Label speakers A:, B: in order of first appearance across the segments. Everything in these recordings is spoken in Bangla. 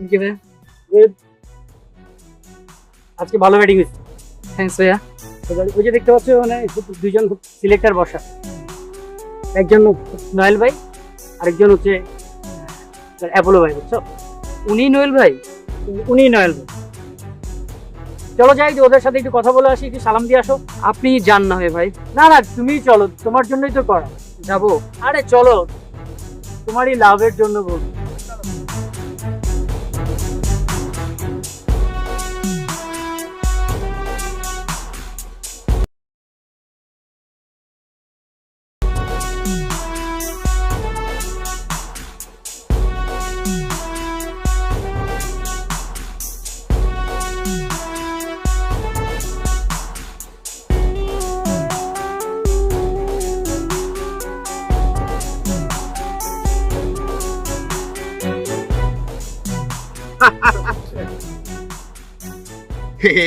A: থ্যাংক ইউ ভাইয়া।
B: আজকে ভালো ব্যাটিং হয়েছে।
A: থ্যাংকস ভাইয়া।
B: ওই যে দেখতে পাচ্ছ মানে দুইজন সিলেক্টর বসা, একজন নয়েল ভাই আরেকজন হচ্ছে অ্যাপোলো ভাই, বুঝছো?
A: উনি নোয়েল ভাই?
B: উনি নয়েল ভাই। চলো যাই, যে ওদের সাথে একটু কথা বলে আসি, একটু সালাম দিয়ে আসো।
A: আপনি যান না হয় ভাই।
B: না না, তুমিই চলো, তোমার জন্যই তো করা।
A: যাবো?
B: আরে চলো, তোমারই লাভের জন্য বলবো।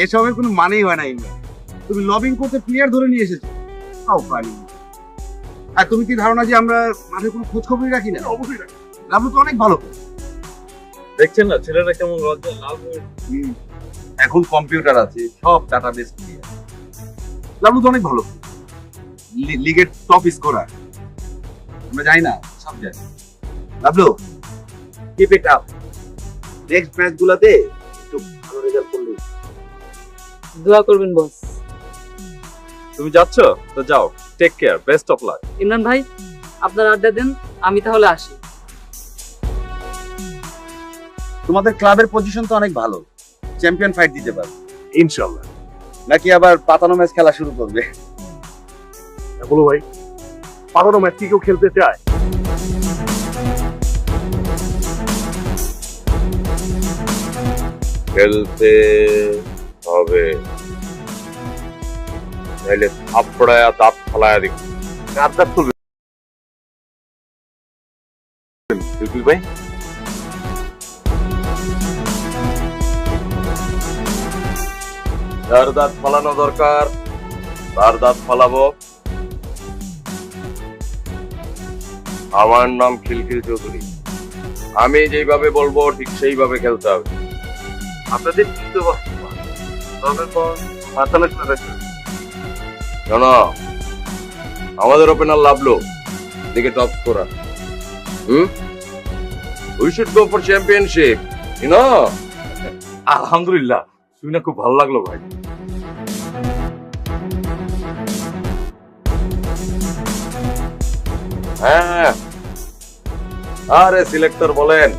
C: এসবের কোনো মানেই হয় না ইমরান। তুমি লবিং করতে প্লেয়ার ধরে নিয়ে এসেছো, তাও পারি। আর তুমি কি ধারণা যে আমরা মাঠে কোনো খোঁজ খবরই রাখি না? অবশ্যই রাখি। লাভলু তো অনেক ভালো।
D: দেখছেন না ছেলেরা কেমন লজ্জা লাল হয়ে।
C: এখন কম্পিউটার আছে, সব ডাটাবেস ক্লিয়ার। লাভলু তো অনেক ভালো, লিগের টপ স্কোরার। আমরা জানি না, সব জানি। Lavlu, keep it up. Next match গুলাতে একটু ভালো রেজাল্ট করলে।
A: দোয়া করবেন বস।
D: তুমি যাচ্ছ তো যাও, take care, best of luck.
A: Imran ভাই, আপনার আড্ডা দেন, আমি তাহলে আসি।
C: তোমাদের ক্লাবের পজিশন তো অনেক ভালো, চ্যাম্পিয়ন ফাইট দিতে পারবে
D: ইনশাআল্লাহ।
C: নাকি আবার পাতানো ম্যাচ খেলা শুরু করবে?
D: বলো ভাই, পাতানো ম্যাচ কি কেউ খেলতে চায়? খেলতে হবে, নাইলে থাপড়ায়া দাঁত ফালায়া দিব। দাঁত তুলবে ভাই। যার দাঁত ফালানো দরকার তার দাঁত ফালাবো। আমার নাম খিলখিল চৌধুরী, আমি যেইভাবে বলবো ঠিক সেইভাবে খেলতে হবে। আপনাদের শোনো, আমাদের ওপেনার লাভলু, দিকে top scorer. We should go for championship, you know. আলহামদুলিল্লাহ, শুনে খুব ভালো লাগলো ভাই। হ্যাঁ, আরে সিলেক্টর বলেন।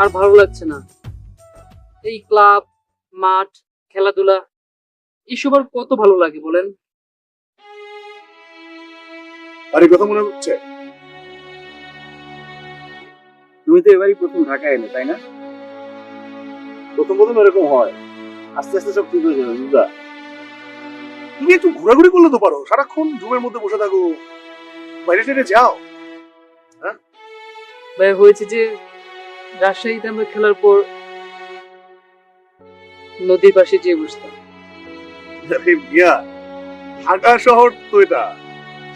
A: আর ভালো লাগছে না। এই ক্লাব, মাঠ, খেলাধুলা এসব আর কত ভালো লাগে বলেন?
E: বাড়ির কথা মনে হচ্ছে?
B: তুমি তো এবারই প্রথম ঢাকায় এলে, তাই না?
E: প্রথম প্রথম এরকম হয়, আস্তে আস্তে সব ঠিক হয়ে যাবে। বুঝলা, তুমি একটু ঘোরাঘুরি করলে তো পারো, সারাক্ষণ রুমের মধ্যে বসে থাকো, বাইরে টাইরে যাও।
A: ভাই হয়েছে যে রাজশাহীতে আমরা খেলার পর নদীর পাশে যেয়ে বসতাম।
E: আরে মিয়া, ঢাকা শহর তো এটা,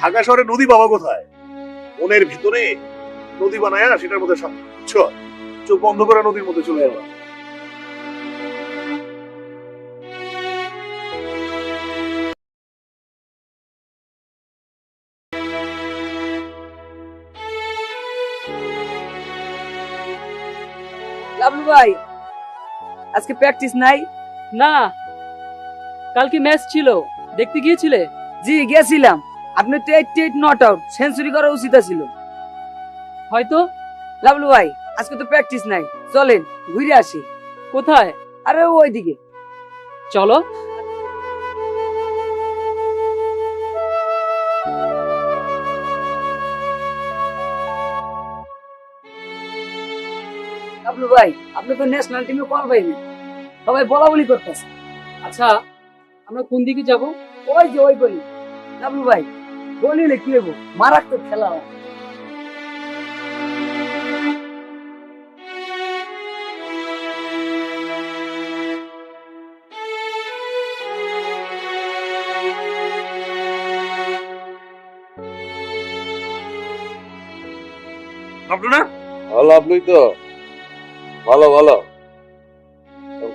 E: ঢাকা শহরে নদী পাবা কোথায়? মনের ভিতরে নদী বানায় সেটার মধ্যে সব চোখ বন্ধ করা নদীর মধ্যে চলে যাবা।
F: লাবলু ভাই, আজকে প্র্যাকটিস নাই?
A: না, কালকে ম্যাচ ছিল, দেখতে গিয়েছিলে?
F: জি গেছিলাম। আপনি তো 88 নট আউট, সেঞ্চুরি করা উচিত ছিল।
A: হয়তো।
F: লাবলু ভাই, আজকে তো প্র্যাকটিস নাই, চলেন ঘুরে আসি।
A: কোথায়?
F: আরে ওইদিকে।
A: চলো।
F: লাবলু ভাই, আপনি তো ন্যাশনাল টিমে কল পাইনি, সবাই বলা বলি করতেছে।
A: আচ্ছা, আমরা কোন দিকে যাব?
F: ওই যে ওই গলি। লাবলু ভাই, গলিলে কি হবো, মারাত্মক খেলা হয়।
B: আপনারা
D: ভালো, আপনি তো ভালো ভালো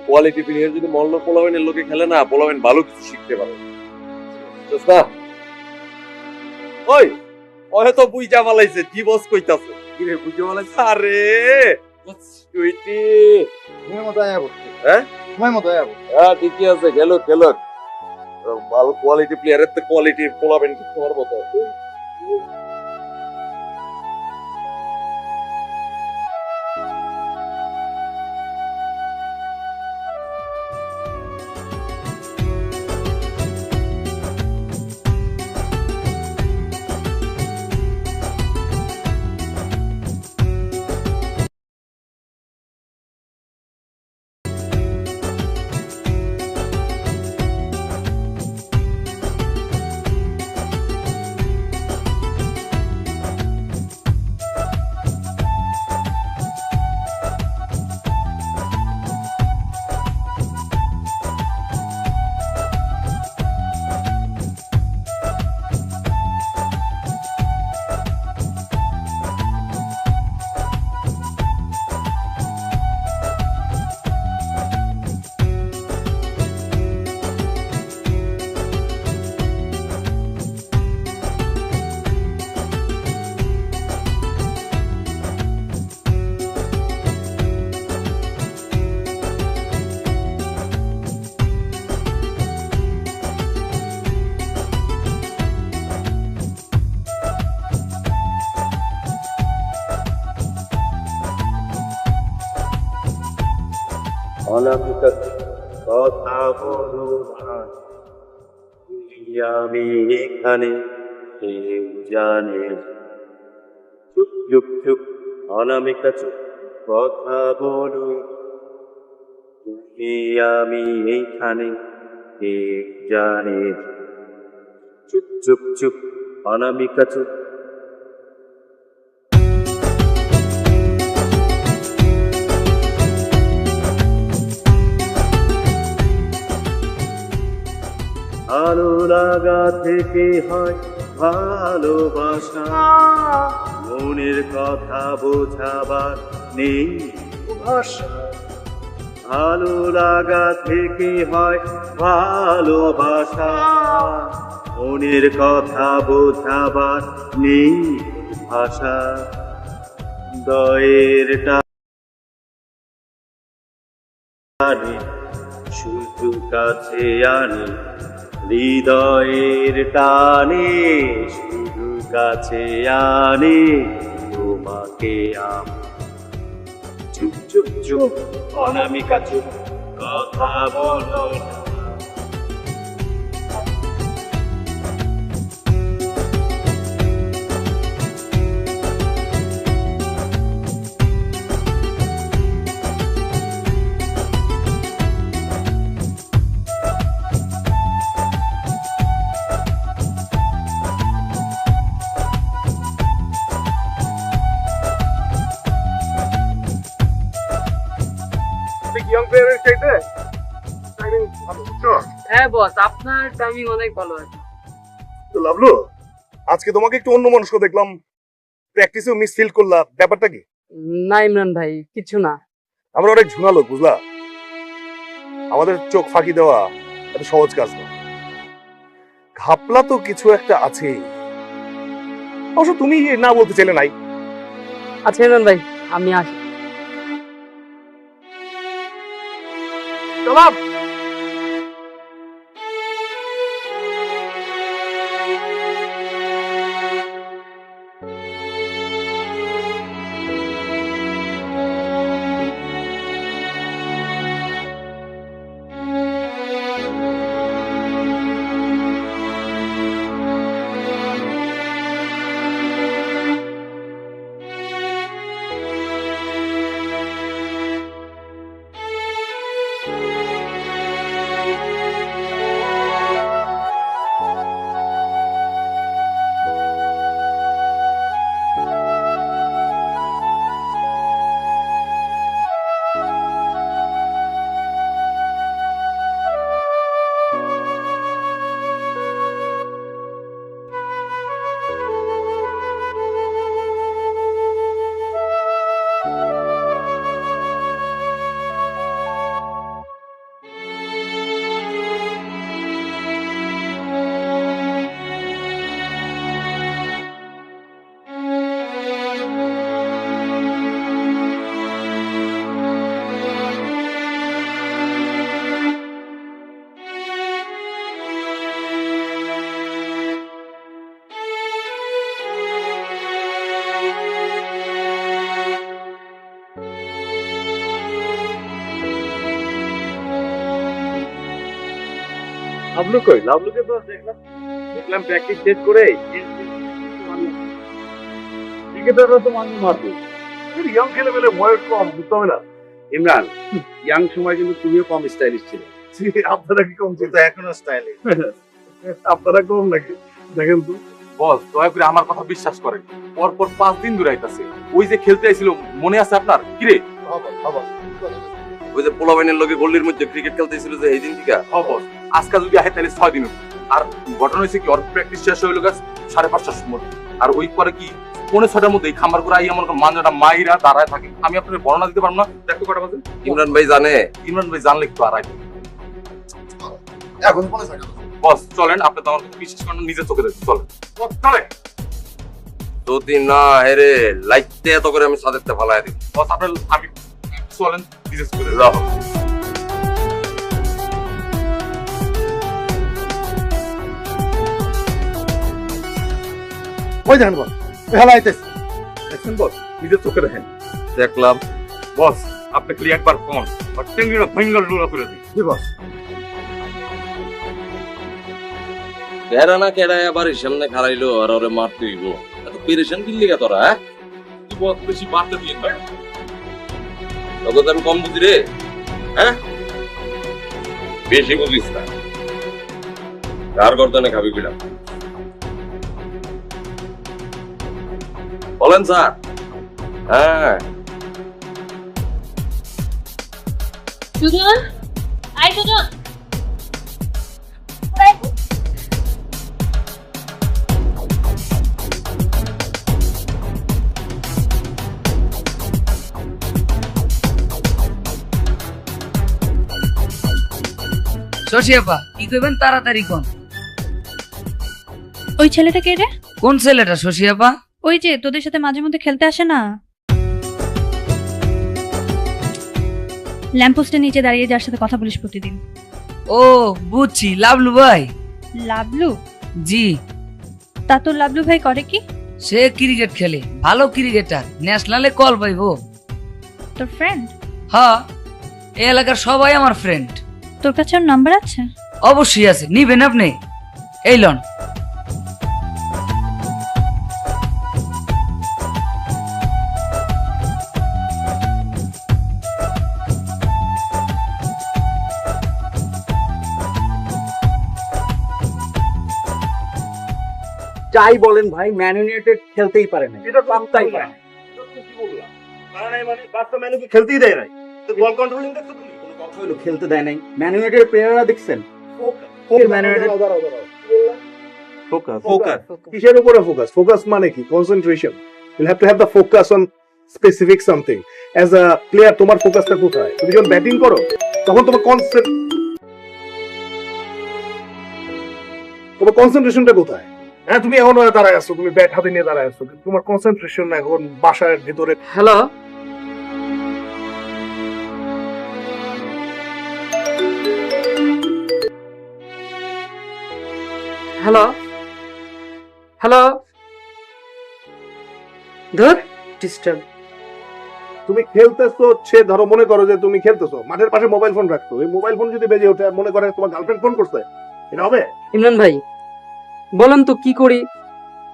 D: কোয়ালিটি প্লেয়ার যদি মল্ল পোলাবেনের লোকে খেলে না, পোলাবেন ভালো কিছু শিখতে পারে। বুঝছ না? ওই ওহে তো বুইজা মালাইছে, কি বস কইতাছে?
B: কি রে, বুঝতে পারলাম।
D: আরে সুইটি,
E: সময় মতো আয়া বসছে।
D: হ্যাঁ?
E: সময় মতো আয়া বসছে।
D: হ্যাঁ ঠিকই আছে, গেল গেল। ভালো কোয়ালিটি প্লেয়ারের তো কোয়ালিটি পোলাবেন করতে পারবো তো।
G: অনামিকার কথা বলো না, আমি এখানে কেউ জানে। চুপ চুপ চুপ, অনামিকা চুপ, কথা বলো, তুমি আমি এইখানে কেউ জানে। চুপ চুপ চুপ, অনামিকা চুপ। ভালো লাগা থেকে হয় ভালোবাসা, মনের কথা বোঝাবার নেই ভাষা। ভালো লাগা থেকে হয় ভালোবাসা, মনের কথা বোঝাবার নেই ভাষা। দয়ের টানে শুধু কাছে আনে, হৃদয়ের টানে শুধু কাছে আনে তোমাকে। চুপ চুপ চুপ, অনামিকা চুপ, কথা বলো না।
E: ইয়াং প্লেয়ারের চাইতে টাইমিং ভালো, বুঝছো?
A: হ্যাঁ বস, আপনার টাইমিং অনেক ভালো আছে।
E: তো লাভলু, আজকে তোমাকে একটু অন্য মনস্ক দেখলাম, প্র্যাকটিসেও মিস ফিল করলা, ব্যাপারটা কি?
A: না ইমরান ভাই, কিছু না।
E: আমরা অনেক ঝুনালো, বুঝলা? আমাদের চোখ ফাঁকি দেওয়া এত সহজ কাজ না। ঘাপলা তো কিছু একটা আছে। অবশ্য তুমি না বলতে চাইলে নাই।
A: আচ্ছা ইমরান ভাই, আমি আসি।
E: চলাম।
D: লাভলু কই? লাভলুকে তো দেখলাম প্র্যাকটিস শেষ করে ক্রিকেটাররা তো মানুষ মারবে।
E: ইয়াং ছেলে পেলে বয়স কম, বুঝতে হবে না?
C: ইমরান, ইয়াং সময় কিন্তু তুমিও কম স্টাইলিশ ছিলে।
E: আপনারা কি কম চিন্তা? এখনো স্টাইলিশ। আপনারা কম নাকি? দেখেন তো।
H: বস, দয়া করে আমার কথা বিশ্বাস করেন। পরপর 5 দিন দূরে আইতাছে। ওই যে খেলতে আইছিল, মনে আছে আপনার? কিরে?
D: ওই যে পোলাবাইনের লগে গল্লির মধ্যে ক্রিকেট খেলতেছিল যে এই দিন থেকে।
H: বস, আজকে যদি আহে তাহলে 6 দিন। আর ঘটনা হয়েছে কি, ওর প্র্যাকটিস শেষ হইল গাছ 5:30টার সময়। আর ওই পরে কি 5:30টার মধ্যে এই খাম্বার করে আই আমার মাঞ্জাটা মাইরা দাঁড়ায় থাকে। আমি আপনাকে বর্ণনা দিতে পারবো না। দেখো কটা বাজে?
D: ইমরান ভাই জানে?
H: ইমরান ভাই জানলে একটু আর আইতো।
E: এখন বলে থাকেন।
H: বস চলেন, আপনি তো আমার কথা বিশ্বাস করেন না, নিজের চোখে দেখুন। চলেন বস, চলেন।
D: যদি না হেরে লাইটতে এত করে আমি সাদেরতে ফালাই দিই।
H: বস আপনার, আমি চলেন নিজের চোখে দেখুন।
E: ওই দেখেন বল, খেলা আইতেছে।
H: দেখছেন বস, নিজের চোখে দেখেন।
D: দেখলাম।
H: বস আপনি খালি একবার কোন টেঙ্গিটা ফিঙ্গার লুড়া করে দিন।
E: জি বস।
D: কেডা না কেডায় আবার সামনে খারাইলো আর ওরে মারতে হইব। এত পেরেশান কি লিগা তোরা? হ্যাঁ,
H: তুই বস বেশি বাড়তে দিন ভাই।
D: তখন আমি কম বুঝি রে? হ্যাঁ, বেশি বুঝিস না। কার গর্দনে খাবি বিড়াল? বলেন স্যার। হ্যাঁ,
I: সুজন, আই সুজন।
F: শশিয়াপা, কি কইবেন তাড়াতাড়ি কোন?
I: ওই ছেলেটা কে রে?
F: কোন ছেলেটা শশিয়াপা?
I: ওই যে তোদের সাথে মাঝে মধ্যে খেলতে আসে না, ল্যাম্পপোস্টের নিচে দাঁড়িয়ে যার সাথে কথা বলিস প্রতিদিন।
F: ও বুঝছি, লাভলু ভাই।
I: লাভলু?
F: জি।
I: তা তোর লাভলু ভাই করে কি?
F: সে ক্রিকেট খেলে, ভালো ক্রিকেটার, ন্যাশনালে কল পাইবো।
I: তোর ফ্রেন্ড?
F: হ্যাঁ। এই এলাকার সবাই আমার ফ্রেন্ড।
I: তোর কাছে ওর নাম্বার আছে?
F: অবশ্যই আছে, নিবেন আপনি? এই লন।
B: যাই বলেন ভাই, ম্যান ইউনাইটেড খেলতেই পারে না।
E: এটা
B: পাত্তাই পারে না।
E: কি বললাম? মানে বাস্তব ম্যানুকে খেলতেই দেয় নাই। তো বল কন্ট্রোলিং দেখছো তুমি?
B: কোনো কথা হলো খেলতে দেয় নাই। ম্যান ইউনাইটেডের প্লেয়াররা দেখছেন? Man United
E: focus. কিসের উপরে ফোকাস? ফোকাস মানে কি? Concentration. You have to have the focus on specific something. As a player তোমার ফোকাসটা কোথায়? তুমি যখন ব্যাটিং করো তখন তোমার কনসেন্ট্রেশনটা কোথায়? হ্যাঁ, তুমি এখন দাঁড়ায় আছো, তুমি ব্যাট হাতে নিয়ে দাঁড়ায় আছো, কিন্তু তোমার কনসেন্ট্রেশন এখন বাসার ভিতরে।
A: হ্যালো, হ্যালো, হ্যালো, ধর ডিস্টার্ব।
E: তুমি খেলতেছো হচ্ছে, ধরো মনে করো যে তুমি খেলতেছো, মাঠের পাশে মোবাইল ফোন রাখছো, এই মোবাইল ফোন যদি বেজে ওঠে আর মনে করে তোমার গার্লফ্রেন্ড ফোন করছে, এটা হবে?
A: ইমরান ভাই বলেন তো কি করি?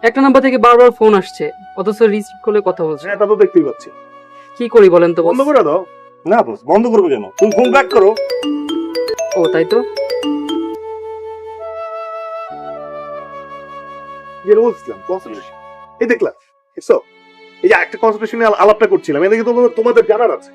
A: একটা নাম্বার থেকে বারবার ফোন আসছে, অথচ রিসিভ করলে কথা বলছে।
E: হ্যাঁ, তা তো দেখতেই পাচ্ছি।
A: কি করি বলেন তো?
E: বন্ধ করে দাও। না বস, বন্ধ করবে কেন? তুমি ফোন ব্যাক করো।
A: ও তাই তো।
E: যেটা বলছিলাম কনসেন্ট্রেশন, এই দেখলাম সো এই যে একটা কনসেন্ট্রেশনে আলাপটা করছিলাম, এদিকে তো তোমাদের জানার আছে।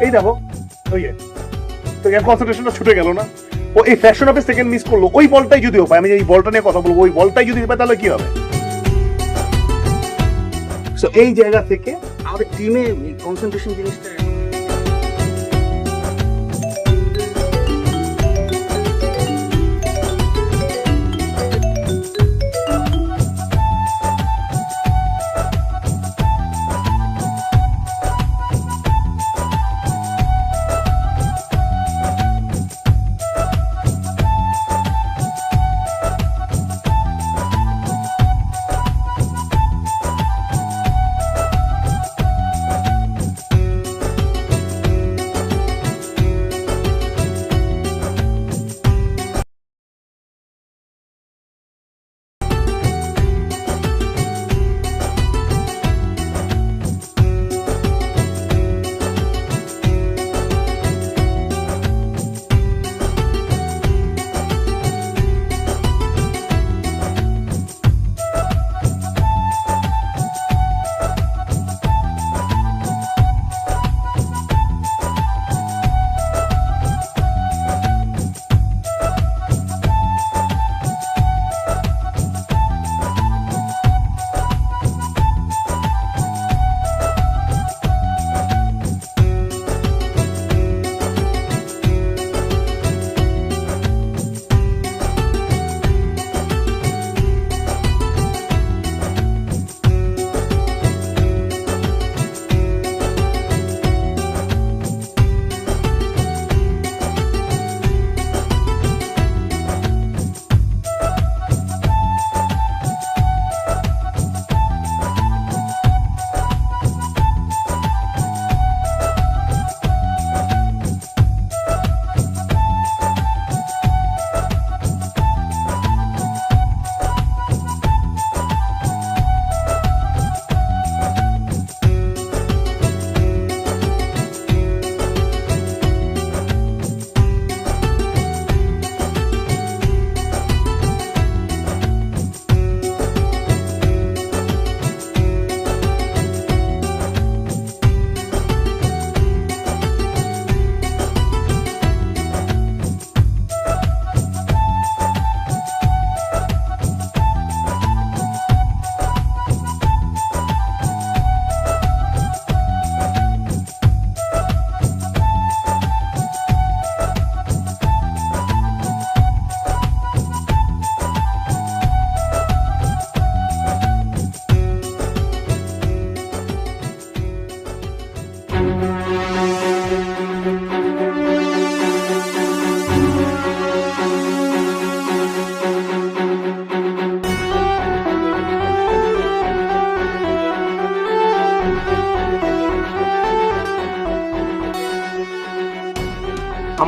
E: এই দেখো, ওই তো এর কনসেন্ট্রেশনটা ছুটে গেল না? ও এই ফ্যাশন অফ সেকেন্ড মিস করলো, ওই বলটাই যদি পায়, আমি এই বলটা নিয়ে কথা বলবো, ওই বলটাই যদি পায় তাহলে কি হবে? সো এই জায়গা থেকে
B: আমাদের টিমে কনসেন্ট্রেশন জিনিসটা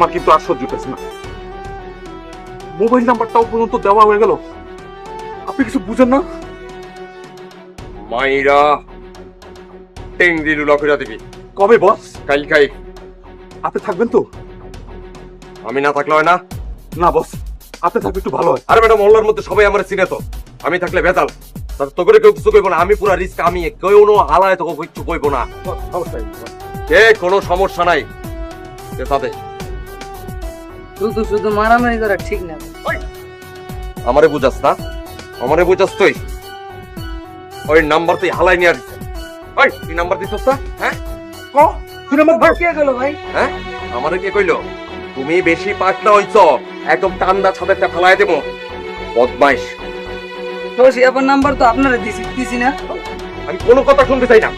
H: আমার কিন্তু আর সহ্য হতেছে না। মোবাইল নাম্বারটাও পর্যন্ত দেওয়া হয়ে গেল, আপনি কিছু বুঝেন না?
D: মাইরা টেংরি লুলা করে দিবি।
H: কবে বস?
D: কালকাই।
H: আপনি থাকবেন তো?
D: আমি না থাকলে হয় না?
H: না বস, আপনি থাকবে একটু ভালো হয়।
D: আরে ম্যাডাম, মহল্লার মধ্যে সবাই আমার চিনে তো, আমি থাকলে ভেজাল। তো করে কেউ কিছু কইব না, আমি পুরা রিস্ক, আমি কেউ হালায় তো কিছু কইব না।
H: অবশ্যই
D: কে কোনো সমস্যা নাই, তাদের
F: শুধু শুধু মারামারি করা ঠিক না।
D: আমারে বুঝাস না, আমারে বুঝাস তুই? ওই নাম্বার তুই হালাই নিয়ে আসছিস। ওই তুই নাম্বার দিছস না? হ্যাঁ ক তুই নাম্বার ধর।
F: কে গেল ভাই?
D: হ্যাঁ আমারে কে কইলো? তুমি বেশি পাকনা হইছ, একদম টান্ডা ছাদেরটা ফেলায় দেবো। বদমাইশ।
F: শশী আবার নাম্বার তো আপনারা দিছি না।
D: আমি কোনো কথা শুনতে চাই না।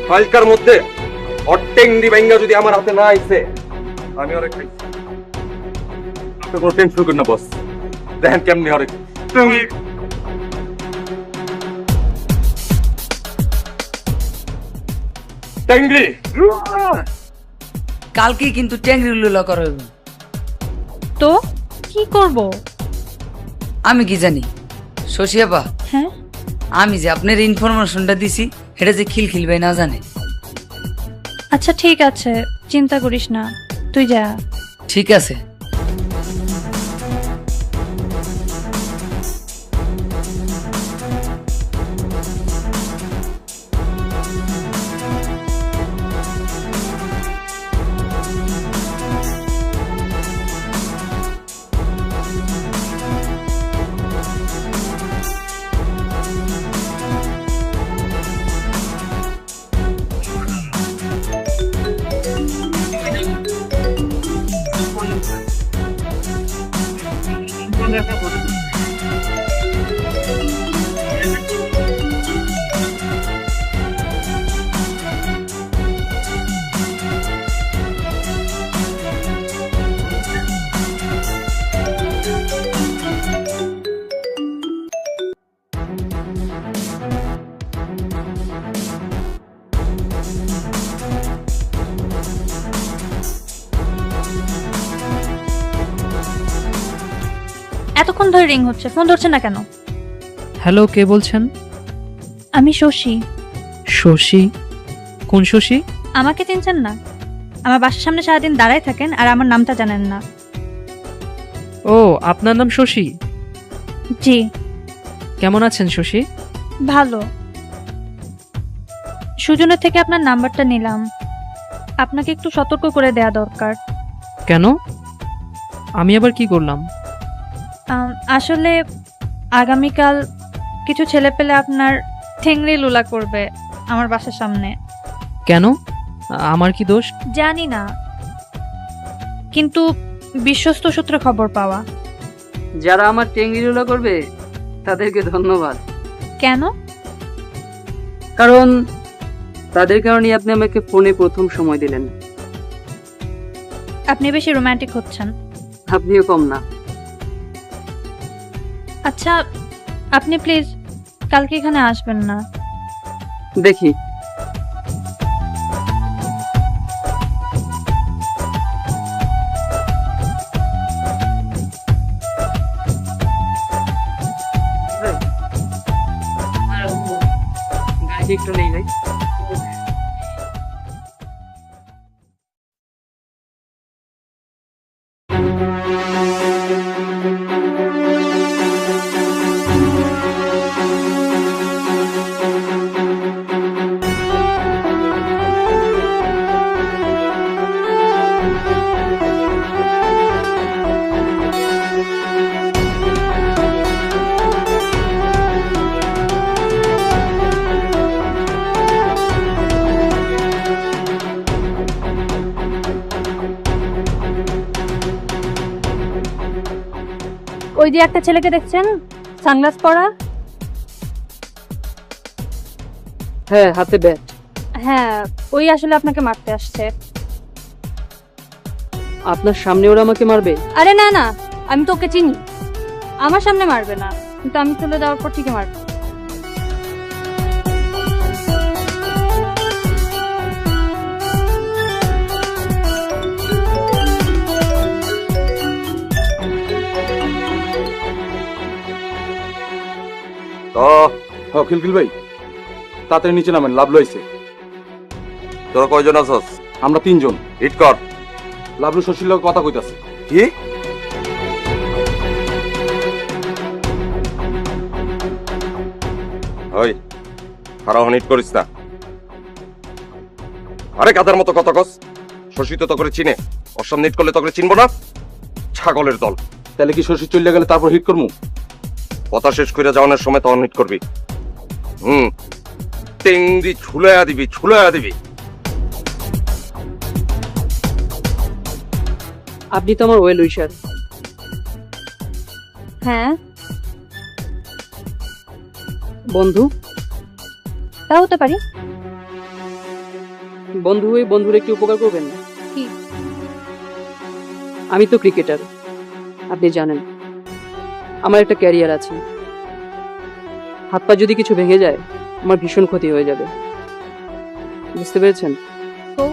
D: কালকার মধ্যে অটেংডি ব্যাঙ্গা যদি আমার হাতে না আইছে, আমি অনেক খাইছি।
H: আপনি কোনো টেনশন করেন না বস, দেখেন কেমনি হরে।
D: টেংরি
F: কালকে কিন্তু ট্যাংরি লুলা করা হইব।
I: তো কি করব?
F: আমি কি জানি শশী আপা,
I: হ্যাঁ,
F: আমি যে আপনার ইনফরমেশনটা দিছি এটা যে খিলখিল ভাই না জানে।
I: আচ্ছা ঠিক আছে, চিন্তা করিস না, তুই যা।
F: ঠিক আছে।
I: এতক্ষণ ধরে রিং হচ্ছে, ফোন ধরছে না কেন?
A: হ্যালো, কে বলছেন?
I: আমি শশী।
A: শশী? কোন শশী?
I: আমাকে চিনছেন না? আমার বাসার সামনে সারাদিন দাঁড়ায় থাকেন আর আমার নামটা জানেন না।
A: ও, আপনার নাম শশী?
I: জি।
A: কেমন আছেন শশী?
I: ভালো। সুজনের থেকে আপনার নাম্বারটা নিলাম, আপনাকে একটু সতর্ক করে দেয়া দরকার।
A: কেন? আমি আবার কি করলাম?
I: আসলে আগামীকাল কিছু ছেলে পেলে আপনার ঠেংরি লুলা করবে আমার বাসার সামনে।
A: কেন? আমার কি দোষ?
I: জানি না, কিন্তু বিশ্বস্ত সূত্রে খবর পাওয়া।
B: যারা আমার টেঙ্গি লুলা করবে তাদেরকে ধন্যবাদ।
I: কেন?
B: কারণ তাদের কারণে আপনি আমাকে ফোনে প্রথম সময় দিলেন।
I: আপনি বেশি রোমান্টিক হচ্ছেন।
B: আপনিও কম না।
I: আচ্ছা, আপনি প্লিজ কালকে এখানে আসবেন না।
B: দেখি। গাড়ি একটু নেই ভাই।
I: ওই যে একটা ছেলেকে দেখছেন সানগ্লাস পরা?
B: হ্যাঁ, হাতে ব্যাট।
I: হ্যাঁ, ওই আসলে আপনাকে মারতে আসছে।
B: আপনার সামনে ওরা আমাকে মারবে?
I: আরে না না, আমি তো ওকে চিনি। আমার সামনে মারবে না, কিন্তু আমি চলে যাওয়ার পর ঠিকই মারবে।
D: তো
H: হ্যাঁ খিলখিল ভাই তাড়াতাড়ি নিচে নামেন, লাভ লইছে।
D: তোরা কয়জন আছস?
H: আমরা 3 জন।
D: হিট কর।
H: লাভলু শশীর লগে কথা কইতাছে।
D: কি? ওই খারাপ হিট করিস না। আরে গাধার মতো কথা কস। শশী তো তোকে চিনে, ওর সামনে হিট করলে তোকে চিনবো না? ছাগলের দল।
H: তাহলে কি শশী চলে গেলে তারপর হিট করমু?
D: কথা শেষ করে যাওয়ানোর সময় তখন হিট করবি। টেংরি ছুলাইয়া দিবি, ছুলাইয়া দিবি।
A: আপনি তো আমার ওয়েল উইশার।
I: হ্যাঁ,
A: বন্ধু,
I: তা হতে পারি।
A: বন্ধু হয়ে বন্ধুর একটি উপকার করবেন?
I: কি?
A: আমি তো ক্রিকেটার, আপনি জানেন। আমার একটা ক্যারিয়ার আছে। হাত পা যদি কিছু ভেঙে যায় আমার ভীষণ ক্ষতি হয়ে যাবে, বুঝতে পেরেছেন?
I: তো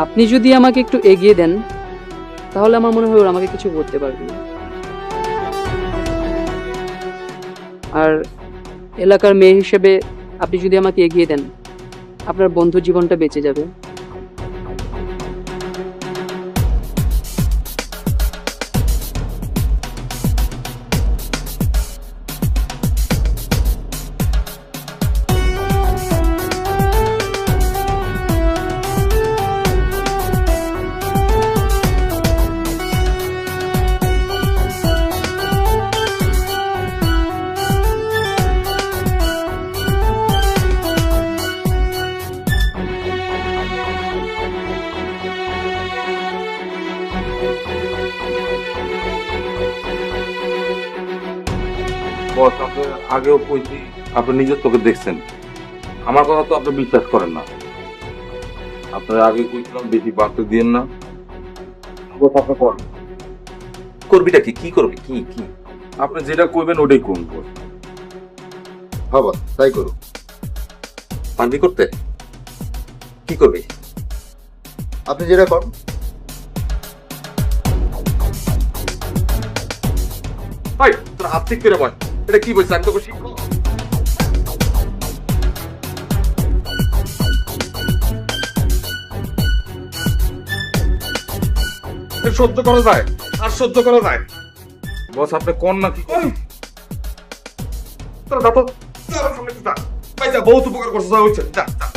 A: আপনি যদি আমাকে একটু এগিয়ে দেন তাহলে আমার মনে হয় ওরা আমাকে কিছু করতে পারবে না। আর এলাকার মেয়ে হিসেবে আপনি যদি আমাকে এগিয়ে দেন আপনার বন্ধু জীবনটা বেঁচে যাবে।
H: বস, আপনি আগেও কইছি, আপনি নিজের চোখে দেখছেন। আমার কথা তো আপনি বিশ্বাস করেন না। আপনার আগে কইছিলাম বেশি বাড়তে দিয়েন না। বস, আপনি করেন।
C: করবিটা কি? কি করবি? কি কি?
H: আপনি যেটা কইবেন ওটাই করুন বস।
C: হবা তাই করো। পারবি করতে? কি করবি? আপনি যেটা করেন।
H: ভাই তোর হাত ঠিক করে বল, এটা কি বলছিস? আমি তোকে শিখবো। সহ্য করা যায়, আর সহ্য করা যায়। বস, আপনি কোন না কি করেন? তোরা দাও তো, তোর সামনে যা। ভাই যা, বহুত উপকার করছিস, হচ্ছে যা যা।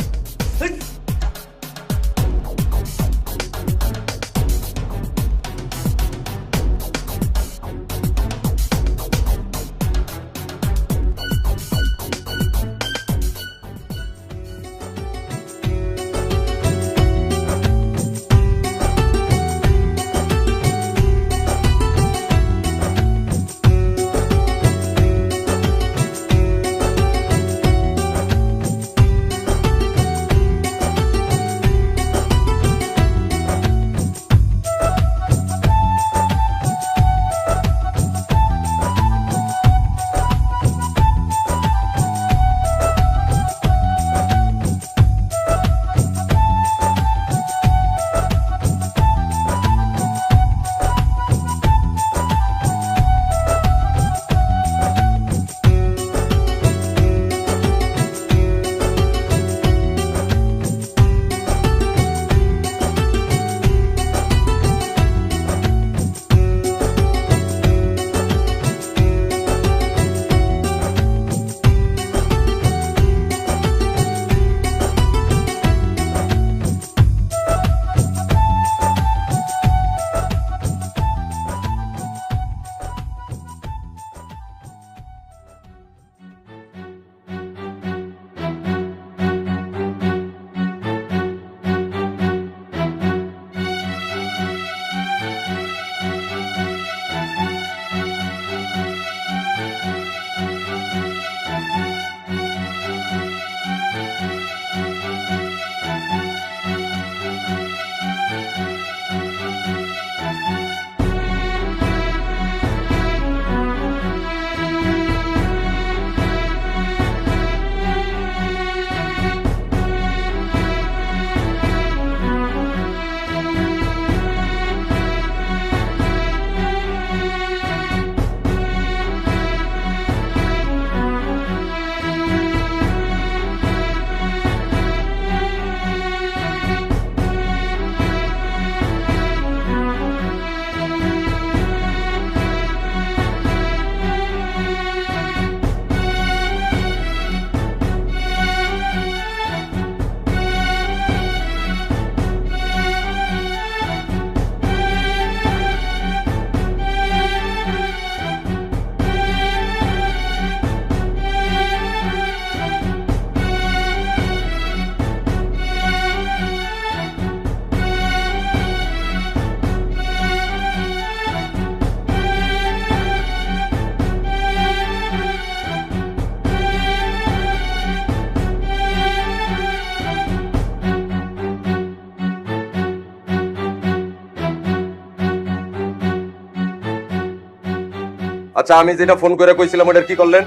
D: আচ্ছা আমি যেটা ফোন করে কইছিলাম ওটার কি করলেন?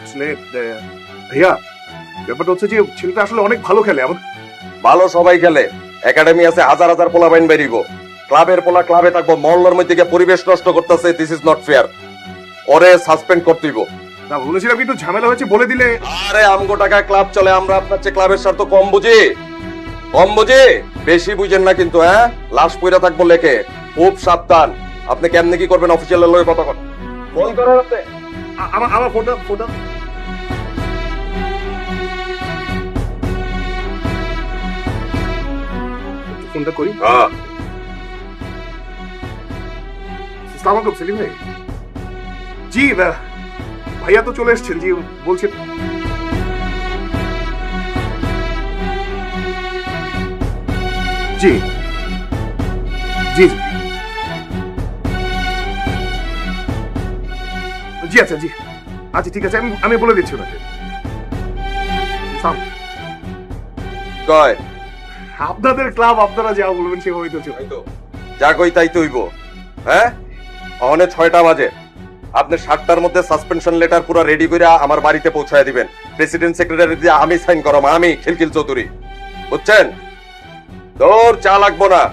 E: আসলে ভাইয়া ব্যাপারটা হচ্ছে যে ছেলেটা আসলে অনেক ভালো খেলে।
D: ভালো সবাই খেলে, একাডেমি আছে, হাজার হাজার পোলা বাইন বেরিব, ক্লাবের পোলা ক্লাবে থাকবো, মহল্লার মধ্যে গিয়ে পরিবেশ নষ্ট করতেছে। This is not fair. ওরে সাসপেন্ড করতেইব।
E: না বলেছিলাম একটু ঝামেলা হয়েছে বলে দিলে।
D: আরে আমগো টাকায় ক্লাব চলে, আমরা আপনার চেয়ে ক্লাবের স্বার্থ কম বুঝি? বেশি বুঝেন না কিন্তু। হ্যাঁ, লাশ পইরা থাকবো লেখে, খুব সাবধান। আপনি কেমনে কি করবেন অফিসিয়ালের লগে কথা কন। ফোন করার আছে
E: আমার ফোনটা ফোনটা করি।
D: হ্যাঁ
E: আসসালামু আলাইকুম সেলিম ভাই। জি ভাইয়া তো চলে এসেছেন। জি বলছেন জি জি জি আচ্ছা জি আচ্ছা ঠিক আছে, আমি বলে দিচ্ছি ওনাকে।
D: কয়
E: আপনাদের ক্লাব, আপনারা যা বলবেন সেভাবেই তো চলবে।
D: যা কই তাই তো হইব। হ্যাঁ, অহনে 6টা বাজে। আপনি 7টার মধ্যে সাসপেনশন লেটার পুরো রেডি করে আমার বাড়িতে পৌঁছায় দিবেন। প্রেসিডেন্ট সেক্রেটারি দিয়ে আমি সাইন করাম, আমি খিলখিল চৌধুরী, বুঝছেন? তোর চা লাগবো না।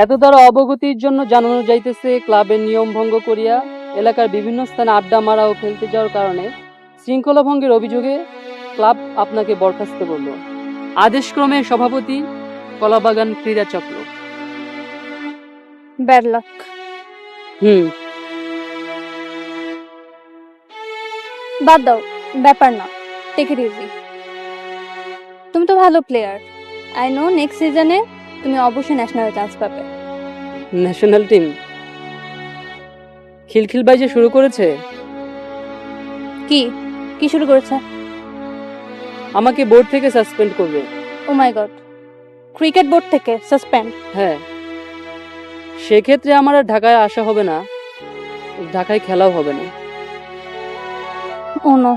A: এত দ্বারা অবগতির জন্য জানানো যাইতেছে, ক্লাবের নিয়ম ভঙ্গ করিয়া এলাকার বিভিন্ন স্থানে আড্ডা মারা ও খেলতে যাওয়ার কারণে শৃঙ্খলা ভঙ্গের অভিযোগে ক্লাব আপনাকে বরখাস্ত করল। আদেশক্রমে সভাপতি, কলাবাগান ক্রীড়া চক্র।
I: Bad luck. বাদ দাও, ব্যাপার না, টেক ইট ইজি। তুমি তো ভালো প্লেয়ার, আই নো নেক্সট সিজনে তুমি অবশ্যই ন্যাশনাল চান্স পাবে।
A: National team? খিলখিল ভাই যে শুরু করেছে।
I: কি কি শুরু করেছে?
A: আমাকে বোর্ড থেকে সাসপেন্ড করবে।
I: ও মাই গড, ক্রিকেট বোর্ড থেকে সাসপেন্ড?
A: হ্যাঁ, সেক্ষেত্রে আমার আর ঢাকায় আসা হবে না, ঢাকায় খেলাও হবে না।
I: ও নো,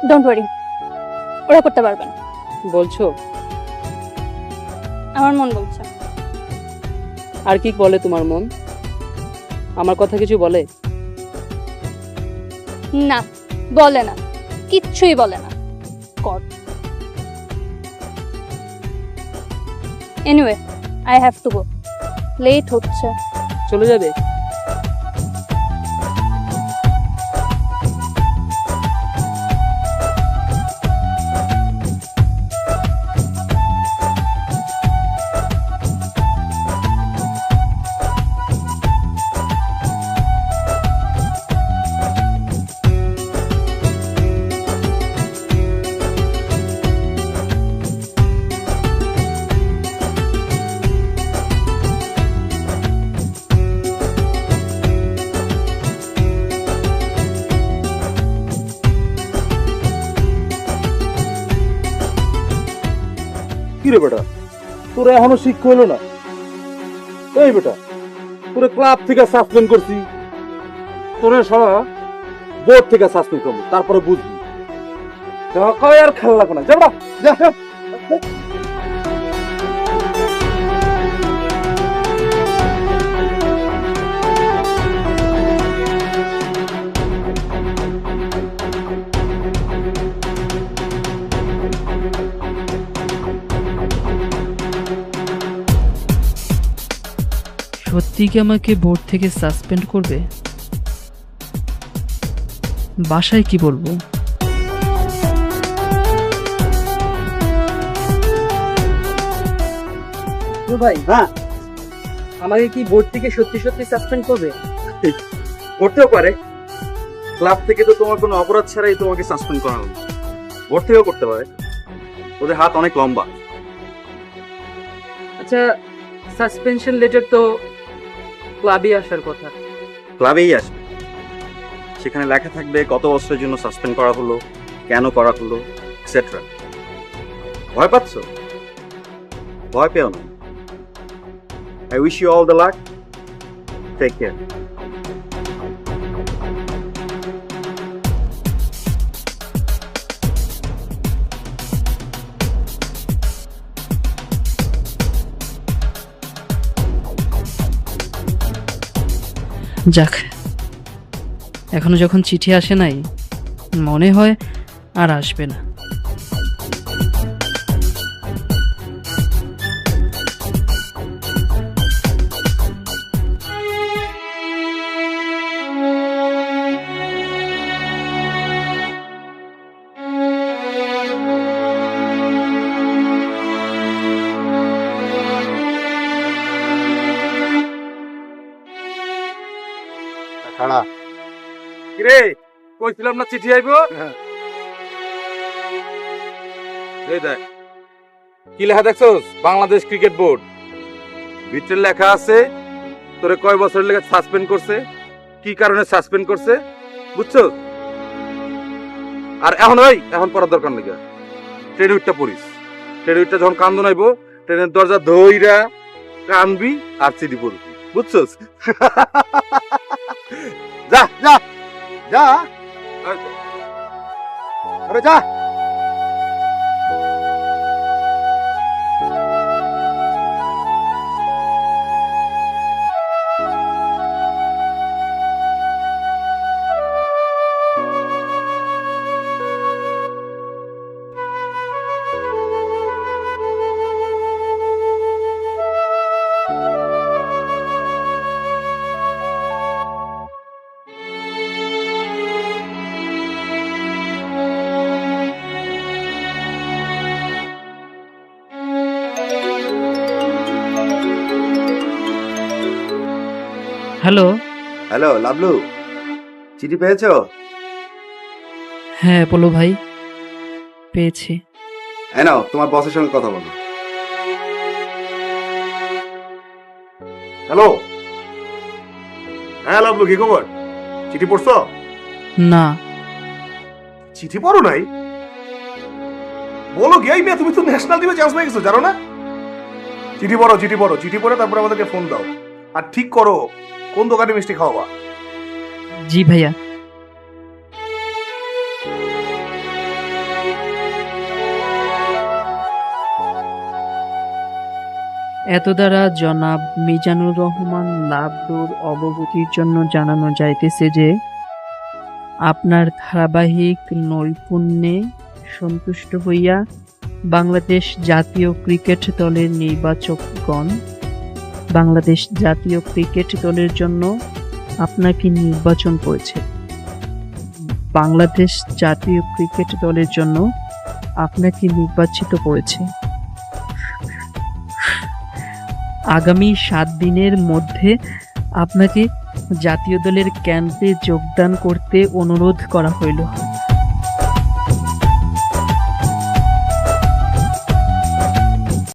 I: ডোন্ট ওয়ারি, ওরা করতে পারবে না।
A: বলছো?
I: আমার মন বলছে।
A: আর কি বলে তোমার মন? আমার কথা কিছু বলে?
I: না, বলে না, কিচ্ছুই বলে না। God. Anyway, I have to go, late হচ্ছে।
A: চলে যাবে?
J: কিরে বেটা, তোরা এখনো শিক্ষা হলো না? এই বেটা, তোরা ক্লাব থেকে সাসপেন্ড করছি, তোরা সারা বোর্ড থেকে সাসপেন্ড করবো, তারপরে বুঝবি। কয় আর খেলা লাগবে না, যা যা।
A: সত্যি কি আমাকে বোর্ড থেকে সাসপেন্ড করবে? বাসায় কি বলবো? লাভলু ভাই,
B: হ্যাঁ
A: আমাকে কি বোর্ড থেকে সত্যি সত্যি সাসপেন্ড করবে?
J: করতেও পারে। ক্লাব থেকে তো তোমার কোনো অপরাধ ছাড়াই তোমাকে সাসপেন্ড করা হলো। বোর্ড থেকেও করতে পারে, ওদের হাত অনেক লম্বা।
A: আচ্ছা, সাসপেনশন লেটার তো ক্লাবে আসার কথা।
J: ক্লাবেই আসবে, সেখানে লেখা থাকবে কত বছরের জন্য সাসপেন্ড করা হলো, কেন করা হলো, এক্সেট্রা। ভয় পাচ্ছ? ভয় পেও না। I wish you all the luck. Take care.
A: যাক, এখনো যখন চিঠি আসে নাই, মনে হয় আর আসবে না।
E: খাড়া
H: কিরে, কইছিলাম না চিঠি আইবো? এই দেখ কি লেখা দেখছস? Bangladesh cricket board. ভিতরে লেখা আছে তোরে কয় বছরের লেগে সাসপেন্ড করছে, কি কারণে সাসপেন্ড করছে, বুঝছস? আর এখন পড়ার দরকার নেই, ট্রেন উইটটা পড়িস। ট্রেন উইটটা যখন কান্দন আইবো, ট্রেনের দরজা ধইরা কানবি আর চিঠি পড়বি, বুঝছস?
E: যা যা যা, আরে যা।
A: হ্যালো।
J: হ্যালো লাভলু, চিঠি পেয়েছো?
A: হ্যাঁ বলো ভাই, পেয়েছি।
J: হ্যাঁ, নাও তোমার বসের সঙ্গে কথা বলো।
E: হ্যালো, হ্যাঁ লাভলু, কি খবর? চিঠি পড়ছো?
A: না।
E: চিঠি পড়ো নাই? বলো কি, এই মেয়ে তুমি তো ন্যাশনাল টিমে চান্স পেয়ে গেছো, জানো না? চিঠি পড়ো, চিঠি পড়ো, চিঠি পড়ে তারপরে আমাদেরকে ফোন দাও, আর ঠিক করো কোন দোকানে মিষ্টি খাওয়াবা।
A: জি ভাইয়া। এত দ্বারা জনাব মিজানুর রহমান লাভলুর অবগতির জন্য জানানো যাইতেছে যে আপনার ধারাবাহিক নৈপুণ্যে সন্তুষ্ট হইয়া বাংলাদেশ জাতীয় ক্রিকেট দলের নির্বাচকগণ বাংলাদেশ জাতীয় ক্রিকেট দলের জন্য আপনাকে নির্বাচন করেছে। বাংলাদেশ জাতীয় ক্রিকেট দলের জন্য আপনাকে নির্বাচিত করেছে। আগামী 7 দিনের মধ্যে আপনাকে জাতীয় দলের ক্যাম্পে যোগদান করতে অনুরোধ করা হইল।